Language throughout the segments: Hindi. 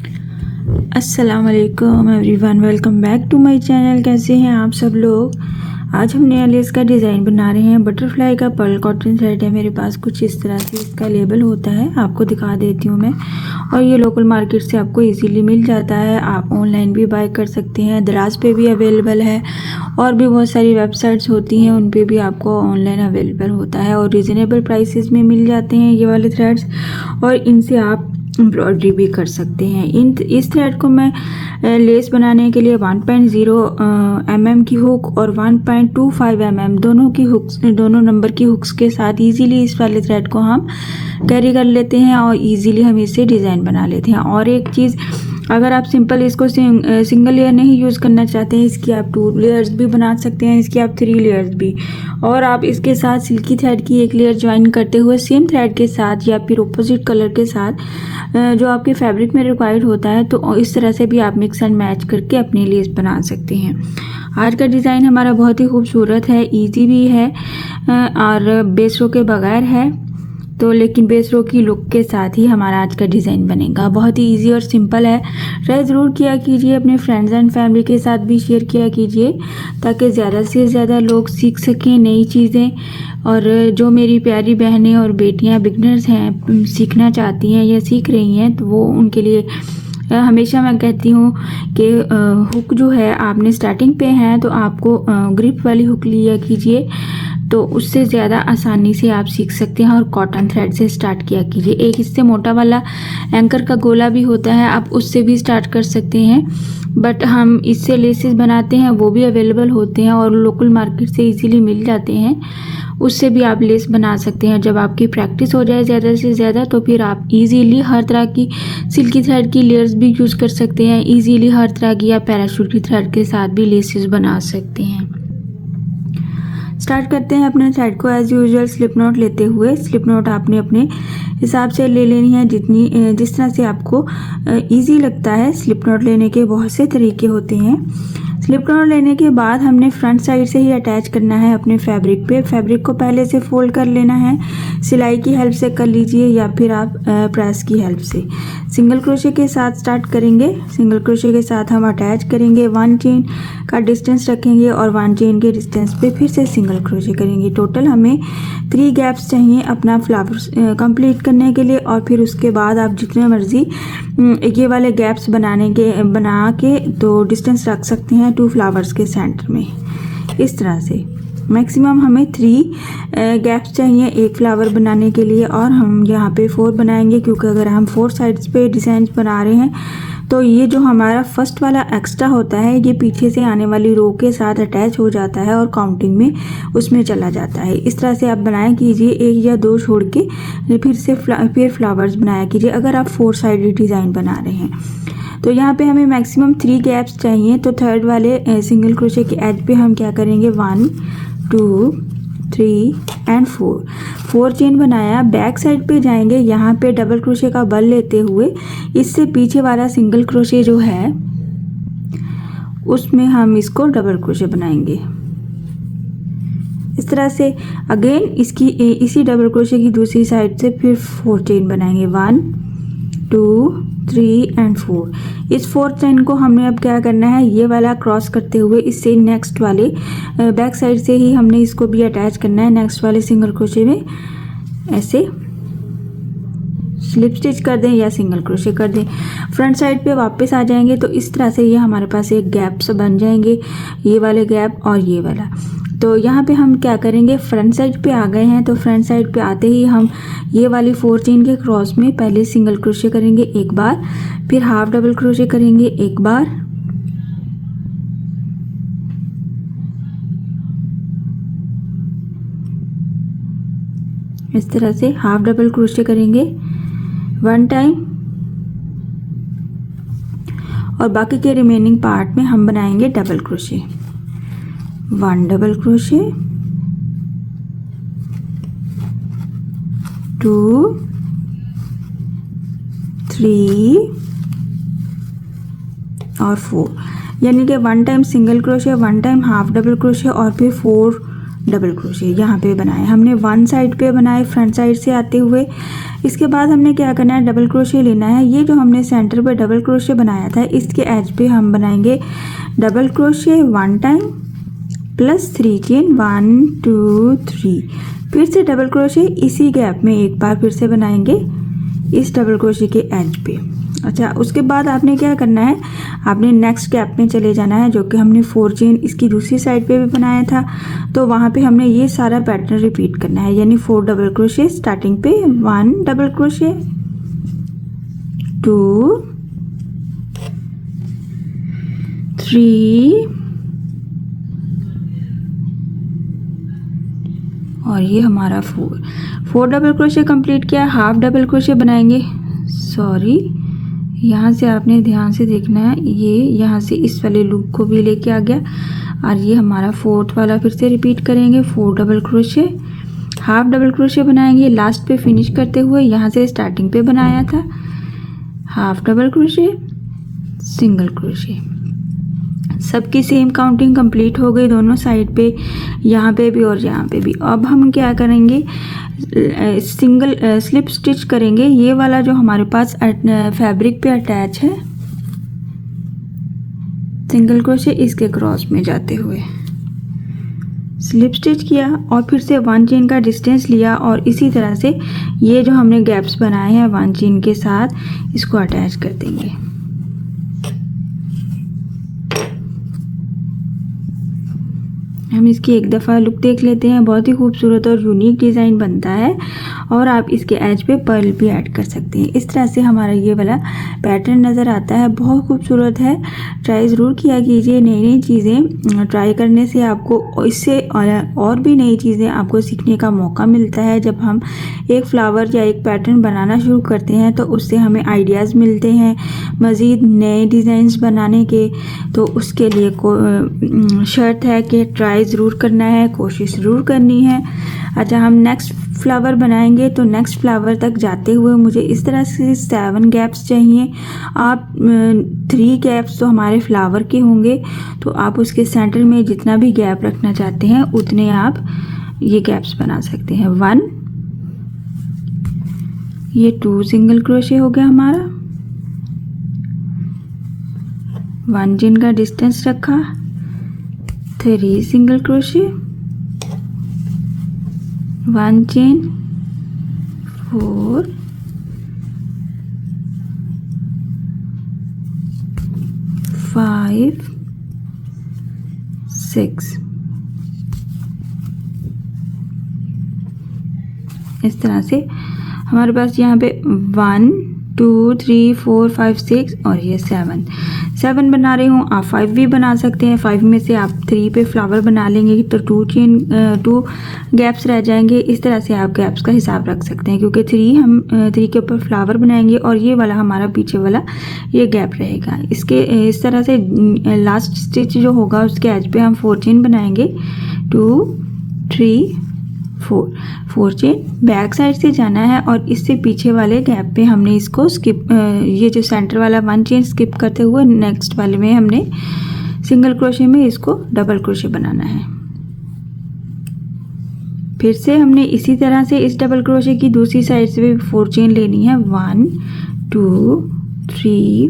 अस्सलाम वालेकुम everyone, welcome back to my channel. कैसे हैं आप सब लोग। आज हम नया लेस का डिज़ाइन बना रहे हैं। बटरफ्लाई का पर्ल कॉटन सेट है मेरे पास। कुछ इस तरह से इसका लेबल होता है, आपको दिखा देती हूँ मैं। और ये लोकल मार्केट से आपको इजीली मिल जाता है। आप ऑनलाइन भी बाय कर सकते हैं, दराज पे भी अवेलेबल है। और भी बहुत सारी वेबसाइट्स होती हैं, उन पे भी आपको ऑनलाइन अवेलेबल होता है और रिजनेबल प्राइसेस में मिल जाते हैं ये वाले थ्रेड्स। और इनसे आप एम्ब्रॉयडरी भी कर सकते हैं। इस थ्रेड को मैं लेस बनाने के लिए 1.0 mm की हुक और 1.25 mm दोनों नंबर की हुक्स के साथ इजीली इस वाले थ्रेड को हम कैरी कर लेते हैं और इजीली हम इससे डिज़ाइन बना लेते हैं। और एक चीज़, अगर आप सिंपल इसको सिंगल लेयर नहीं यूज़ करना चाहते हैं, इसकी आप 2 लेयर्स भी बना सकते हैं, इसकी आप 3 लेयर्स भी। और आप इसके साथ सिल्की थ्रेड की एक लेयर ज्वाइन करते हुए सेम थ्रेड के साथ या फिर ऑपोजिट कलर के साथ जो आपके फैब्रिक में रिक्वायर्ड होता है, तो इस तरह से भी आप मिक्स एंड मैच करके अपनी लेस बना सकते हैं। आज का डिज़ाइन हमारा बहुत ही खूबसूरत है, इजी भी है और बेस रो के बगैर है, तो लेकिन बेस रो की लुक के साथ ही हमारा आज का डिज़ाइन बनेगा। बहुत ही इजी और सिंपल है। ट्राई ज़रूर किया कीजिए, अपने फ्रेंड्स एंड फैमिली के साथ भी शेयर किया कीजिए ताकि ज़्यादा से ज़्यादा लोग सीख सकें नई चीज़ें। और जो मेरी प्यारी बहनें और बेटियां बिगनर्स हैं, सीखना चाहती हैं या सीख रही हैं, तो वो उनके लिए हमेशा मैं कहती हूँ कि हुक जो है, आपने स्टार्टिंग पे है तो आपको ग्रिप वाली हुक लिया कीजिए, तो उससे ज़्यादा आसानी से आप सीख सकते हैं। और कॉटन थ्रेड से स्टार्ट किया कीजिए। एक इससे मोटा वाला एंकर का गोला भी होता है, आप उससे भी स्टार्ट कर सकते हैं, बट हम इससे लेसेस बनाते हैं, वो भी अवेलेबल होते हैं और लोकल मार्केट से इजीली मिल जाते हैं। उससे भी आप लेस बना सकते हैं। जब आपकी प्रैक्टिस हो जाए ज़्यादा से ज़्यादा, तो फिर आप इजीली हर तरह की सिल्की थ्रेड की लेयर्स भी यूज़ कर सकते हैं। इजीली हर तरह की आप पैराशूट की थ्रेड के साथ भी लेसेस बना सकते हैं। स्टार्ट करते हैं अपने थ्रेड को एज यूजुअल स्लिप नॉट लेते हुए। स्लिप नॉट आपने अपने हिसाब से ले लेनी है, जिस तरह से आपको इजी लगता है। स्लिप नॉट लेने के बहुत से तरीके होते हैं। स्लिप नॉट लेने के बाद हमने फ्रंट साइड से ही अटैच करना है अपने फैब्रिक पे। फैब्रिक को पहले से फोल्ड कर लेना है, सिलाई की हेल्प से कर लीजिए या फिर आप प्रेस की हेल्प से। सिंगल क्रोशे के साथ स्टार्ट करेंगे। सिंगल क्रोशे के साथ हम अटैच करेंगे, 1 चेन का डिस्टेंस रखेंगे और 1 चेन के डिस्टेंस पे फिर से सिंगल क्रोशे करेंगे। टोटल हमें 3 गैप्स चाहिए अपना फ्लावर कंप्लीट करने के लिए। और फिर उसके बाद आप जितने मर्जी ये वाले गैप्स बना के तो डिस्टेंस रख सकते हैं 2 फ्लावर्स के सेंटर में। इस तरह से मैक्सिमम हमें 3 गैप्स चाहिए एक फ्लावर बनाने के लिए, और हम यहाँ पे 4 बनाएंगे, क्योंकि अगर हम 4 साइड्स पे डिज़ाइन बना रहे हैं तो ये जो हमारा फर्स्ट वाला एक्स्ट्रा होता है, ये पीछे से आने वाली रो के साथ अटैच हो जाता है और काउंटिंग में उसमें चला जाता है। इस तरह से आप बनाया कीजिए, 1 या 2 छोड़ के फिर फ्लावर्स बनाया कीजिए अगर आप 4 साइडेड डिज़ाइन बना रहे हैं। तो यहाँ पे हमें मैक्सिमम 3 गैप्स चाहिए। तो थर्ड वाले सिंगल क्रोशे के एज पे हम क्या करेंगे, 1 2 3 एंड 4 चेन बनाया। बैक साइड पे जाएंगे, यहाँ पे डबल क्रोशे का बल लेते हुए इससे पीछे वाला सिंगल क्रोशे जो है उसमें हम इसको डबल क्रोशे बनाएंगे। इस तरह से अगेन इसी डबल क्रोशे की दूसरी साइड से फिर 4 चेन बनाएंगे, 1 2 3 एंड 4। इस 4 चेन को हमने अब क्या करना है, ये वाला क्रॉस करते हुए इससे नेक्स्ट वाले बैक साइड से ही हमने इसको भी अटैच करना है। नेक्स्ट वाले सिंगल क्रोशे में ऐसे स्लिप स्टिच कर दें या सिंगल क्रोशे कर दें। फ्रंट साइड पे वापस आ जाएंगे तो इस तरह से ये हमारे पास एक गैप्स बन जाएंगे, ये वाले गैप और ये वाला। तो यहाँ पे हम क्या करेंगे, फ्रंट साइड पे आ गए हैं, तो फ्रंट साइड पे आते ही हम ये वाली 4 चेन के क्रॉस में पहले सिंगल क्रोशे करेंगे एक बार, फिर हाफ डबल क्रोशे करेंगे एक बार, इस तरह से हाफ डबल क्रोशे करेंगे 1 टाइम, और बाकी के रिमेनिंग पार्ट में हम बनाएंगे डबल क्रोशे। 1 डबल क्रोशे, 2 3 और 4, यानी कि 1 time single crochet, 1 time half double crochet और फिर 4 डबल क्रोशे यहाँ पे बनाए हमने, वन साइड पे बनाए फ्रंट साइड से आते हुए। इसके बाद हमने क्या करना है, डबल क्रोशे लेना है। ये जो हमने सेंटर पे डबल क्रोशे बनाया था इसके एज पे हम बनाएंगे double crochet 1 time plus 3 chain 1 2 3, फिर से डबल क्रोशे इसी गैप में एक बार फिर से बनाएंगे इस डबल क्रोशे के एज पे। अच्छा, उसके बाद आपने क्या करना है, आपने नेक्स्ट गैप में चले जाना है जो कि हमने 4 चेन इसकी दूसरी साइड पे भी बनाया था, तो वहाँ पे हमने ये सारा पैटर्न रिपीट करना है, यानी 4 डबल क्रोशे स्टार्टिंग पे, 1 डबल क्रोशे 2 3 और ये हमारा 4 डबल क्रोशे कंप्लीट किया। हाफ डबल क्रोशे बनाएंगे, सॉरी यहाँ से आपने ध्यान से देखना है, ये यहाँ से इस वाले लूप को भी लेके आ गया और ये हमारा 4th वाला फिर से रिपीट करेंगे। 4 double crochet, half double crochet बनाएंगे लास्ट पे फिनिश करते हुए, यहाँ से स्टार्टिंग पे बनाया था, half double crochet single crochet. सबकी सेम काउंटिंग कंप्लीट हो गई दोनों साइड पे, यहाँ पे भी और यहाँ पे भी। अब हम क्या करेंगे, सिंगल स्लिप स्टिच करेंगे। ये वाला जो हमारे पास फैब्रिक पे अटैच है, सिंगल क्रोशे इसके क्रॉस में जाते हुए स्लिप स्टिच किया और फिर से 1 चेन का डिस्टेंस लिया और इसी तरह से ये जो हमने गैप्स बनाए हैं 1 चेन के साथ इसको अटैच कर देंगे। हम इसकी एक दफ़ा लुक देख लेते हैं। बहुत ही खूबसूरत और यूनिक डिज़ाइन बनता है और आप इसके एज पे पर्ल भी ऐड कर सकते हैं। इस तरह से हमारा ये वाला पैटर्न नज़र आता है, बहुत खूबसूरत है। ट्राई ज़रूर किया कीजिए, नई नई चीज़ें ट्राई करने से आपको इससे और भी नई चीज़ें आपको सीखने का मौका मिलता है। जब हम एक फ्लावर या एक पैटर्न बनाना शुरू करते हैं तो उससे हमें आइडियाज़ मिलते हैं मज़ीद नए डिज़ाइंस बनाने के, तो उसके लिए शर्त है कि ट्राई ज़रूर करना है, कोशिश ज़रूर करनी है। अच्छा, हम नेक्स्ट फ्लावर बनाएंगे तो नेक्स्ट फ्लावर तक जाते हुए मुझे इस तरह से 7 गैप्स चाहिए। आप 3 गैप्स तो हमारे फ्लावर के होंगे, तो आप उसके सेंटर में जितना भी गैप रखना चाहते हैं उतने आप ये गैप्स बना सकते हैं। 1, ये 2 सिंगल क्रोशे हो गया हमारा, 1 चेन का डिस्टेंस रखा, 3 सिंगल क्रोशे, 1 चेन, 4, 5, 6। इस तरह से हमारे पास यहाँ पे 1 2 3 4 5 6 और ये 7 बना रही हूँ। आप 5 भी बना सकते हैं। 5 में से आप 3 पे फ्लावर बना लेंगे तो 2 गैप्स रह जाएंगे। इस तरह से आप गैप्स का हिसाब रख सकते हैं, क्योंकि 3 के ऊपर फ्लावर बनाएंगे और ये वाला हमारा पीछे वाला ये गैप रहेगा। इसके इस तरह से लास्ट स्टिच जो होगा उसके एज पे हम 4 चेन बनाएंगे, 2 3 4 चेन बैक साइड से जाना है और इससे पीछे वाले गैप पे हमने इसको स्किप, ये जो सेंटर वाला 1 चेन स्किप करते हुए नेक्स्ट वाले में हमने सिंगल क्रोशे में इसको डबल क्रोशे बनाना है। फिर से हमने इसी तरह से इस डबल क्रोशे की दूसरी साइड से भी 4 चेन लेनी है, 1 2 3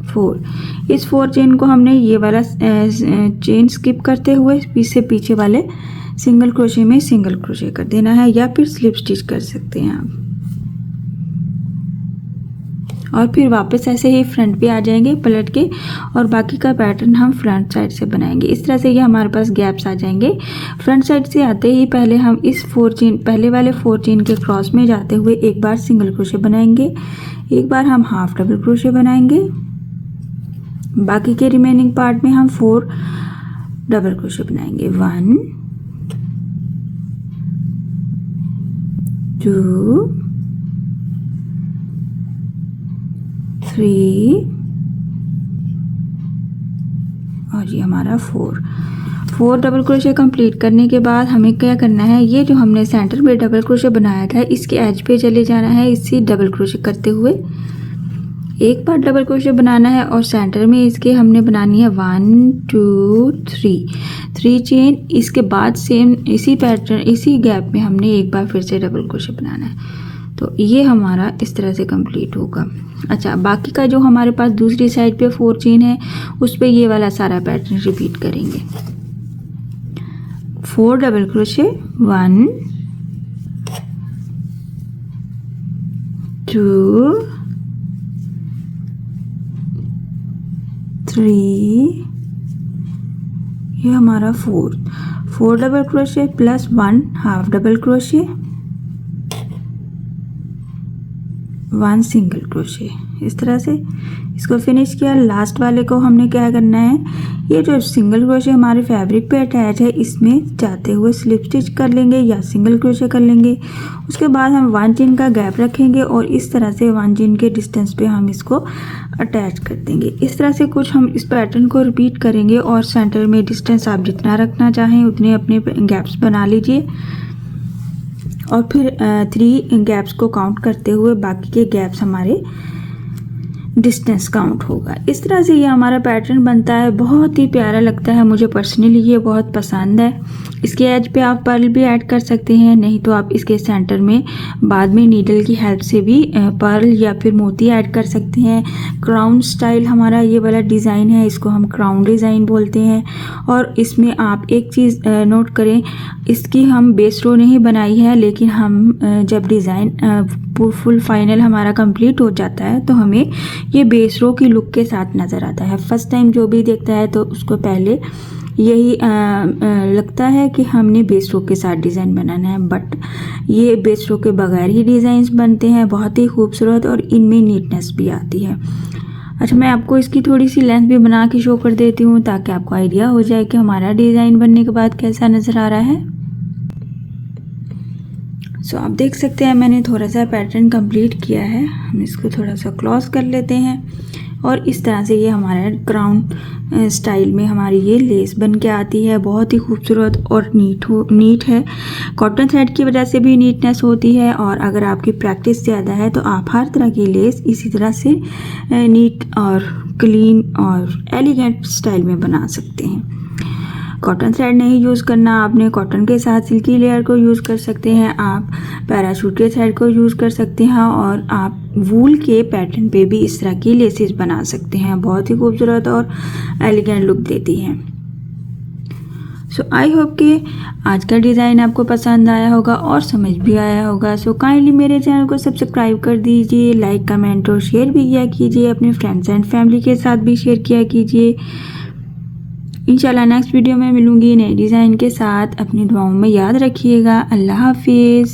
4। इस 4 चेन को हमने ये वाला चेन स्किप करते हुए इससे पीछे वाले सिंगल क्रोशे में सिंगल क्रोशे कर देना है, या फिर स्लिप स्टिच कर सकते हैं आप। और फिर वापस ऐसे ही फ्रंट पे आ जाएंगे पलट के और बाकी का पैटर्न हम फ्रंट साइड से बनाएंगे। इस तरह से ये हमारे पास गैप्स आ जाएंगे। फ्रंट साइड से आते ही पहले हम इस 4 चेन, पहले वाले 4 चेन के क्रॉस में जाते हुए एक बार सिंगल क्रोशे बनाएंगे, एक बार हम हाफ डबल क्रोशे बनाएंगे, बाकी के रिमेनिंग पार्ट में हम 4 डबल क्रोशे बनाएंगे, 1 2 3 और ये हमारा 4 डबल क्रोशे कंप्लीट करने के बाद हमें क्या करना है, ये जो हमने सेंटर में डबल क्रोशे बनाया था इसके एज पे चले जाना है, इससे डबल क्रोशे करते हुए एक बार डबल क्रोशे बनाना है और सेंटर में इसके हमने बनानी है 1 2 3 चेन। इसके बाद सेम इसी पैटर्न इसी गैप में हमने एक बार फिर से डबल क्रोशे बनाना है। तो ये हमारा इस तरह से कंप्लीट होगा। अच्छा, बाकी का जो हमारे पास दूसरी साइड पे 4 चेन है उस पे ये वाला सारा पैटर्न रिपीट करेंगे। 4 डबल क्रोशे, 1 2 3, ये हमारा 4 double crochet plus 1 half double crochet, 1 single crochet. इस तरह से इसको फिनिश किया। लास्ट वाले को हमने क्या करना है, ये जो सिंगल क्रोशे हमारे फैब्रिक पे अटैच है इसमें जाते हुए स्लिप स्टिच कर लेंगे या सिंगल क्रोशे कर लेंगे। उसके बाद हम 1 चेन का गैप रखेंगे और इस तरह से 1 चेन के डिस्टेंस पे हम इसको अटैच कर देंगे। इस तरह से कुछ हम इस पैटर्न को रिपीट करेंगे और सेंटर में डिस्टेंस आप जितना रखना चाहें उतने अपने गैप्स बना लीजिए और फिर 3 गैप्स को काउंट करते हुए बाकी के गैप्स हमारे डिस्टेंस काउंट होगा। इस तरह से ये हमारा पैटर्न बनता है। बहुत ही प्यारा लगता है, मुझे पर्सनली ये बहुत पसंद है। इसके एज पे आप पर्ल भी ऐड कर सकते हैं, नहीं तो आप इसके सेंटर में बाद में नीडल की हेल्प से भी पर्ल या फिर मोती ऐड कर सकते हैं। क्राउन स्टाइल हमारा ये वाला डिज़ाइन है, इसको हम क्राउन डिज़ाइन बोलते हैं। और इसमें आप एक चीज़ नोट करें, इसकी हम बेस रो नहीं बनाई है, लेकिन हम जब डिज़ाइन फुल फाइनल हमारा कंप्लीट हो जाता है तो हमें ये बेस रो की लुक के साथ नज़र आता है। फर्स्ट टाइम जो भी देखता है तो उसको पहले यही लगता है कि हमने बेस रो के साथ डिज़ाइन बनाना है, बट ये बेस रो के बगैर ही डिज़ाइंस बनते हैं, बहुत ही खूबसूरत और इनमें नीटनेस भी आती है। अच्छा, मैं आपको इसकी थोड़ी सी लेंथ भी बना के शो कर देती हूँ ताकि आपको आइडिया हो जाए कि हमारा डिज़ाइन बनने के बाद कैसा नज़र आ रहा है। सो आप देख सकते हैं मैंने थोड़ा सा पैटर्न कंप्लीट किया है। हम इसको थोड़ा सा क्लोज कर लेते हैं और इस तरह से ये हमारा क्राउन स्टाइल में हमारी ये लेस बन के आती है। बहुत ही खूबसूरत और नीट है। कॉटन थ्रेड की वजह से भी नीटनेस होती है और अगर आपकी प्रैक्टिस ज़्यादा है तो आप हर तरह की लेस इसी तरह से नीट और क्लीन और एलिगेंट स्टाइल में बना सकते हैं। कॉटन थ्रेड नहीं यूज़ करना आपने, कॉटन के साथ सिल्की लेयर को यूज़ कर सकते हैं, आप पैराशूट के थ्रेड को यूज़ कर सकते हैं और आप वूल के पैटर्न पे भी इस तरह की लेसेस बना सकते हैं। बहुत ही खूबसूरत और एलिगेंट लुक देती हैं। सो आई होप कि आज का डिज़ाइन आपको पसंद आया होगा और समझ भी आया होगा। सो काइंडली मेरे चैनल को सब्सक्राइब कर दीजिए, लाइक कमेंट और शेयर भी किया कीजिए, अपने फ्रेंड्स एंड फैमिली के साथ भी शेयर किया कीजिए। इंशाल्लाह नेक्स्ट वीडियो में मिलूंगी नए डिज़ाइन के साथ। अपनी दुआओं में याद रखिएगा। अल्लाह हाफिज़।